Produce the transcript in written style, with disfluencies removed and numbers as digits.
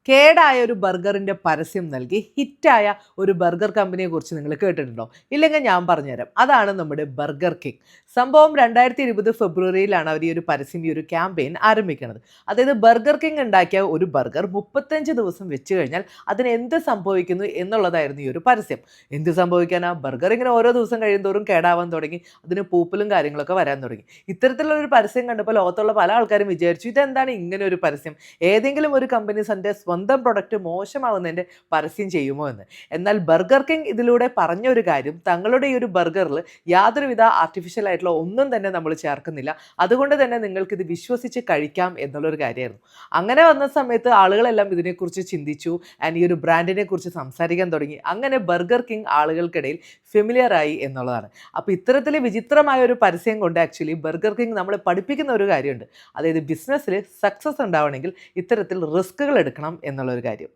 കേടായ ഒരു ബർഗറിൻ്റെ പരസ്യം നൽകി ഹിറ്റായ ഒരു ബർഗർ കമ്പനിയെക്കുറിച്ച് നിങ്ങൾ കേട്ടിട്ടുണ്ടോ? ഇല്ലെങ്കിൽ ഞാൻ പറഞ്ഞുതരാം. അതാണ് നമ്മുടെ ബർഗർ കിങ്. സംഭവം 2020 ഫെബ്രുവരിയിലാണ് അവർ ഈ ഒരു പരസ്യം, ഈ ഒരു ക്യാമ്പയിൻ ആരംഭിക്കുന്നത്. അതായത് ബർഗർ കിങ് ഉണ്ടാക്കിയ ഒരു ബർഗർ 35 ദിവസം വെച്ച് കഴിഞ്ഞാൽ അതിന് എന്ത് സംഭവിക്കുന്നു എന്നുള്ളതായിരുന്നു ഈ ഒരു പരസ്യം. എന്ത് സംഭവിക്കാനാ? ബർഗർ ഇങ്ങനെ ഓരോ ദിവസം കഴിയുന്തോറും കേടാവാൻ തുടങ്ങി, അതിന് പൂപ്പലും കാര്യങ്ങളൊക്കെ വരാൻ തുടങ്ങി. ഇത്തരത്തിലുള്ള ഒരു പരസ്യം കണ്ടപ്പോൾ ലോകത്തുള്ള പല ആൾക്കാരും വിചാരിച്ചു, ഇതെന്താണ് ഇങ്ങനെ ഒരു പരസ്യം? ഏതെങ്കിലും ഒരു കമ്പനി തൻ്റെ സ്വന്തം പ്രൊഡക്റ്റ് മോശമാവുന്നതിൻ്റെ പരസ്യം ചെയ്യുമോ എന്ന്. എന്നാൽ ബർഗർ കിങ് ഇതിലൂടെ പറഞ്ഞ ഒരു കാര്യം, തങ്ങളുടെ ഈ ഒരു ബർഗറിൽ യാതൊരുവിധ ആർട്ടിഫിഷ്യൽ ആയിട്ടുള്ള ഒന്നും തന്നെ നമ്മൾ ചേർക്കുന്നില്ല, അതുകൊണ്ട് തന്നെ നിങ്ങൾക്കിത് വിശ്വസിച്ച് കഴിക്കാം എന്നുള്ളൊരു കാര്യമായിരുന്നു. അങ്ങനെ വന്ന സമയത്ത് ആളുകളെല്ലാം ഇതിനെക്കുറിച്ച് ചിന്തിച്ചു ആൻഡ് ഈ ഒരു ബ്രാൻഡിനെ കുറിച്ച് സംസാരിക്കാൻ തുടങ്ങി. അങ്ങനെ ബർഗർ കിങ് ആളുകൾക്കിടയിൽ ഫെമിലിയർ ആയി എന്നുള്ളതാണ്. അപ്പോൾ ഇത്തരത്തിൽ വിചിത്രമായ ഒരു പരസ്യം കൊണ്ട് ആക്ച്വലി ബർഗർ കിങ് നമ്മളെ പഠിപ്പിക്കുന്ന ഒരു കാര്യമുണ്ട്. അതായത് ബിസിനസ്സിൽ സക്സസ് ഉണ്ടാവണമെങ്കിൽ ഇത്തരത്തിൽ റിസ്കുകൾ എടുക്കണം എന്നുള്ളൊരു കാര്യം.